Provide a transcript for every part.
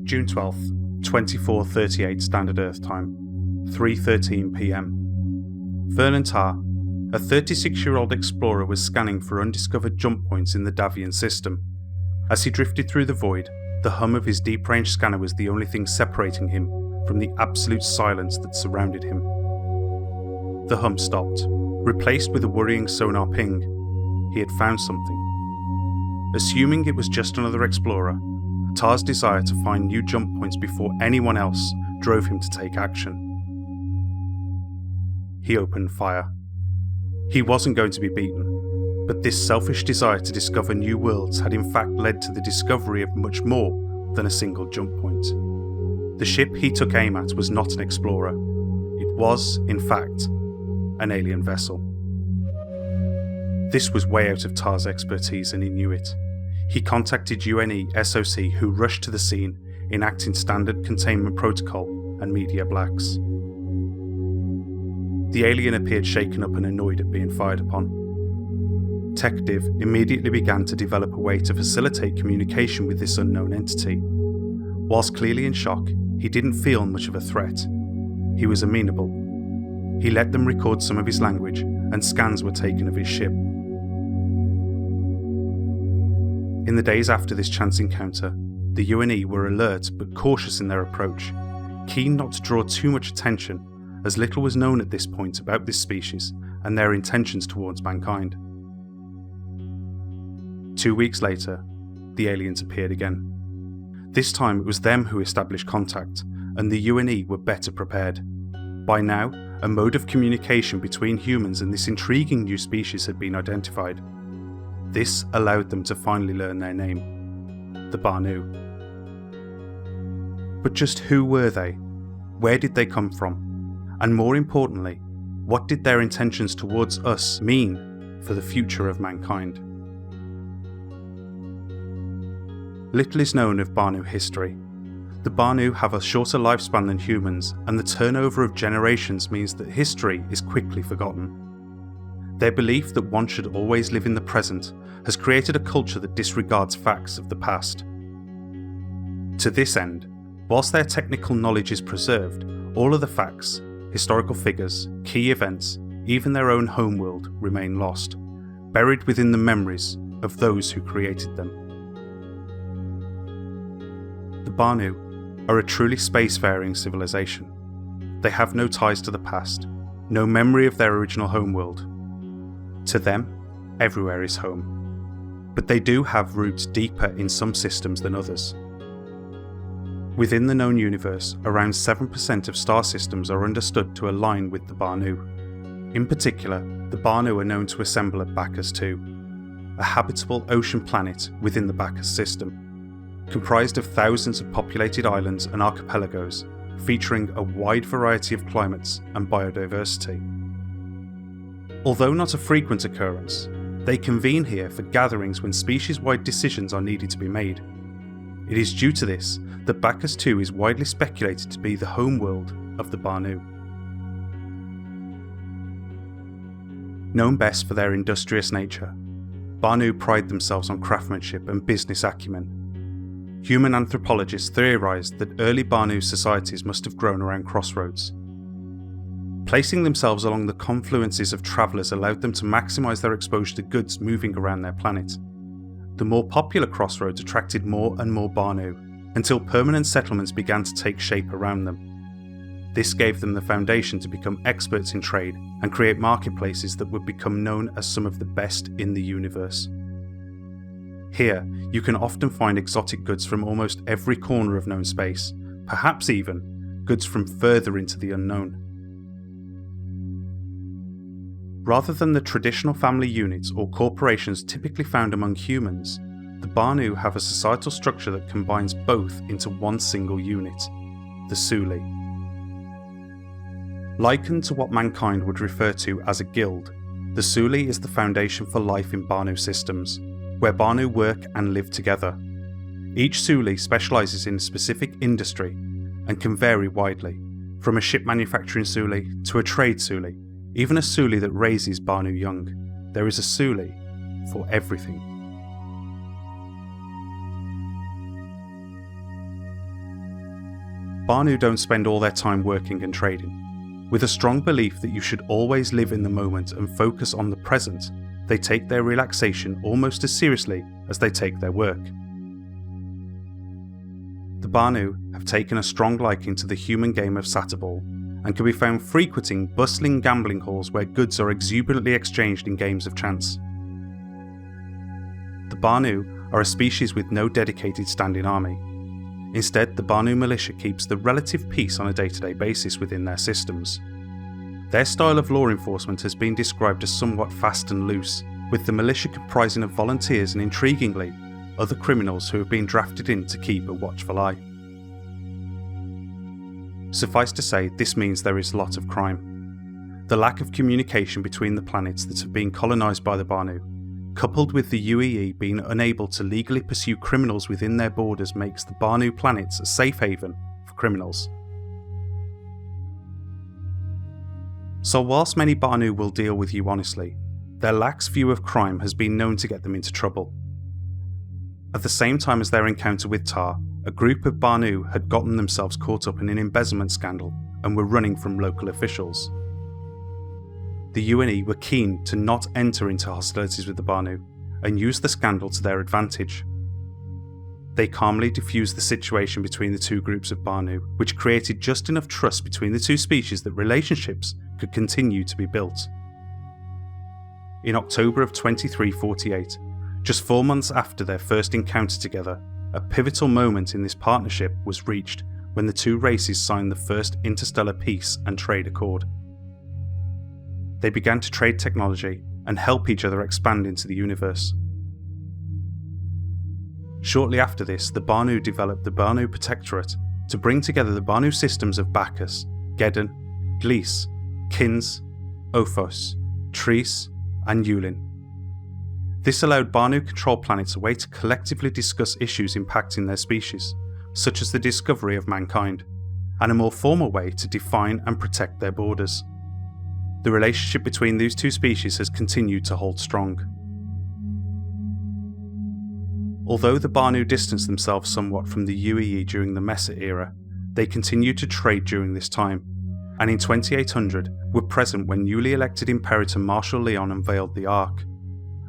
June 12th, 24:38 Standard Earth Time, 3:13 PM. Vernon Tarr, a 36-year-old explorer, was scanning for undiscovered jump points in the Davian system. As he drifted through the void, the hum of his deep-range scanner was the only thing separating him from the absolute silence that surrounded him. The hum stopped, replaced with a worrying sonar ping. He had found something. Assuming it was just another explorer, Tarr's desire to find new jump points before anyone else drove him to take action. He opened fire. He wasn't going to be beaten, but this selfish desire to discover new worlds had in fact led to the discovery of much more than a single jump point. The ship he took aim at was not an explorer. It was, in fact, an alien vessel. This was way out of Tarr's expertise, and he knew it. He contacted UNE SOC, who rushed to the scene, enacting standard containment protocol and media blacks. The alien appeared shaken up and annoyed at being fired upon. TechDiv immediately began to develop a way to facilitate communication with this unknown entity. Whilst clearly in shock, he didn't feel much of a threat. He was amenable. He let them record some of his language, and scans were taken of his ship. In the days after this chance encounter, the UNE were alert but cautious in their approach, keen not to draw too much attention, as little was known at this point about this species and their intentions towards mankind. 2 weeks later, the aliens appeared again. This time it was them who established contact, and the UNE were better prepared. By now, a mode of communication between humans and this intriguing new species had been identified. This allowed them to finally learn their name, the Banu. But just who were they? Where did they come from? And more importantly, what did their intentions towards us mean for the future of mankind? Little is known of Banu history. The Banu have a shorter lifespan than humans, and the turnover of generations means that history is quickly forgotten. Their belief that one should always live in the present has created a culture that disregards facts of the past. To this end, whilst their technical knowledge is preserved, all of the facts, historical figures, key events, even their own homeworld remain lost, buried within the memories of those who created them. The Banu are a truly spacefaring civilization. They have no ties to the past, no memory of their original homeworld. To them, everywhere is home. But they do have roots deeper in some systems than others. Within the known universe, around 7% of star systems are understood to align with the Banu. In particular, the Banu are known to assemble at Bacchus II, a habitable ocean planet within the Bacchus system, comprised of thousands of populated islands and archipelagos, featuring a wide variety of climates and biodiversity. Although not a frequent occurrence, they convene here for gatherings when species-wide decisions are needed to be made. It is due to this that Bacchus II is widely speculated to be the homeworld of the Banu. Known best for their industrious nature, Banu pride themselves on craftsmanship and business acumen. Human anthropologists theorised that early Banu societies must have grown around crossroads. Placing themselves along the confluences of travellers allowed them to maximise their exposure to goods moving around their planet. The more popular crossroads attracted more and more Banu, until permanent settlements began to take shape around them. This gave them the foundation to become experts in trade and create marketplaces that would become known as some of the best in the universe. Here, you can often find exotic goods from almost every corner of known space, perhaps even goods from further into the unknown. Rather than the traditional family units or corporations typically found among humans, the Banu have a societal structure that combines both into one single unit, the Suli. Likened to what mankind would refer to as a guild, the Suli is the foundation for life in Banu systems, where Banu work and live together. Each Suli specialises in a specific industry and can vary widely, from a ship manufacturing Suli to a trade Suli, even a Suli that raises Banu young. There is a Suli for everything. Banu don't spend all their time working and trading. With a strong belief that you should always live in the moment and focus on the present, they take their relaxation almost as seriously as they take their work. The Banu have taken a strong liking to the human game of Satterball and can be found frequenting bustling gambling halls where goods are exuberantly exchanged in games of chance. The Banu are a species with no dedicated standing army. Instead, the Banu militia keeps the relative peace on a day-to-day basis within their systems. Their style of law enforcement has been described as somewhat fast and loose, with the militia comprising of volunteers and, intriguingly, other criminals who have been drafted in to keep a watchful eye. Suffice to say, this means there is a lot of crime. The lack of communication between the planets that have been colonised by the Banu, coupled with the UEE being unable to legally pursue criminals within their borders, makes the Banu planets a safe haven for criminals. So whilst many Banu will deal with you honestly, their lax view of crime has been known to get them into trouble. At the same time as their encounter with Tar, a group of Banu had gotten themselves caught up in an embezzlement scandal and were running from local officials. The UNE were keen to not enter into hostilities with the Banu and use the scandal to their advantage. They calmly diffused the situation between the two groups of Banu, which created just enough trust between the two species that relationships could continue to be built. In October of 2348, just 4 months after their first encounter together, a pivotal moment in this partnership was reached when the two races signed the first interstellar peace and trade accord. They began to trade technology and help each other expand into the universe. Shortly after this, the Banu developed the Banu Protectorate to bring together the Banu systems of Bacchus, Geddon, Gliese, Kins, Ophos, Tris, and Yulin. This allowed Banu control planets a way to collectively discuss issues impacting their species, such as the discovery of mankind, and a more formal way to define and protect their borders. The relationship between these two species has continued to hold strong. Although the Banu distanced themselves somewhat from the UEE during the Mesa era, they continued to trade during this time, and in 2800 were present when newly elected Imperator Marshal Leon unveiled the Ark,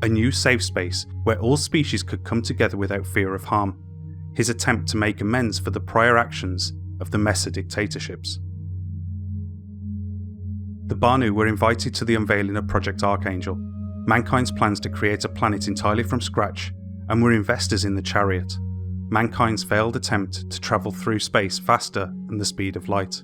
a new safe space where all species could come together without fear of harm, his attempt to make amends for the prior actions of the Mesa dictatorships. The Banu were invited to the unveiling of Project Archangel, mankind's plans to create a planet entirely from scratch, and were investors in the Chariot, mankind's failed attempt to travel through space faster than the speed of light.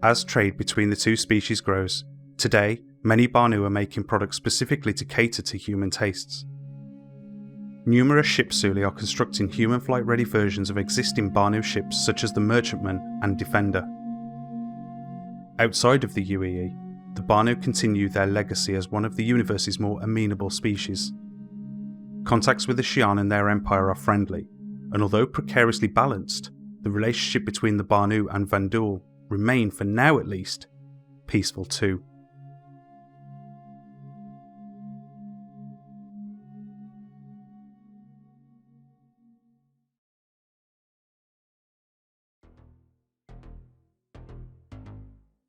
As trade between the two species grows, today many Banu are making products specifically to cater to human tastes. Numerous CAPSULE are constructing human flight-ready versions of existing Banu ships such as the Merchantman and Defender. Outside of the UEE, the Banu continue their legacy as one of the universe's more amenable species. Contacts with the Xi'an and their empire are friendly, and although precariously balanced, the relationship between the Banu and Vanduul remain, for now at least, peaceful too.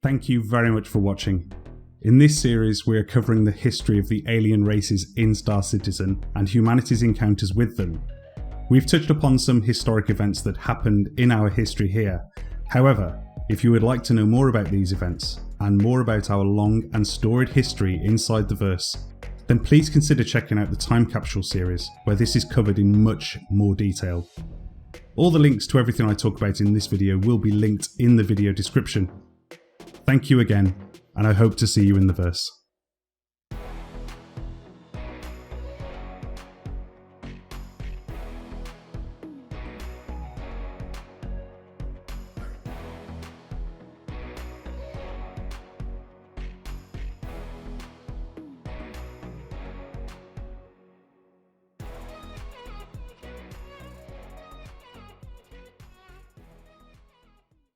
Thank you very much for watching. In this series we are covering the history of the alien races in Star Citizen and humanity's encounters with them. We've touched upon some historic events that happened in our history here. However, if you would like to know more about these events and more about our long and storied history inside the verse, then please consider checking out the Time Capsule series, where this is covered in much more detail. All the links to everything I talk about in this video will be linked in the video description. Thank you again, and I hope to see you in the verse.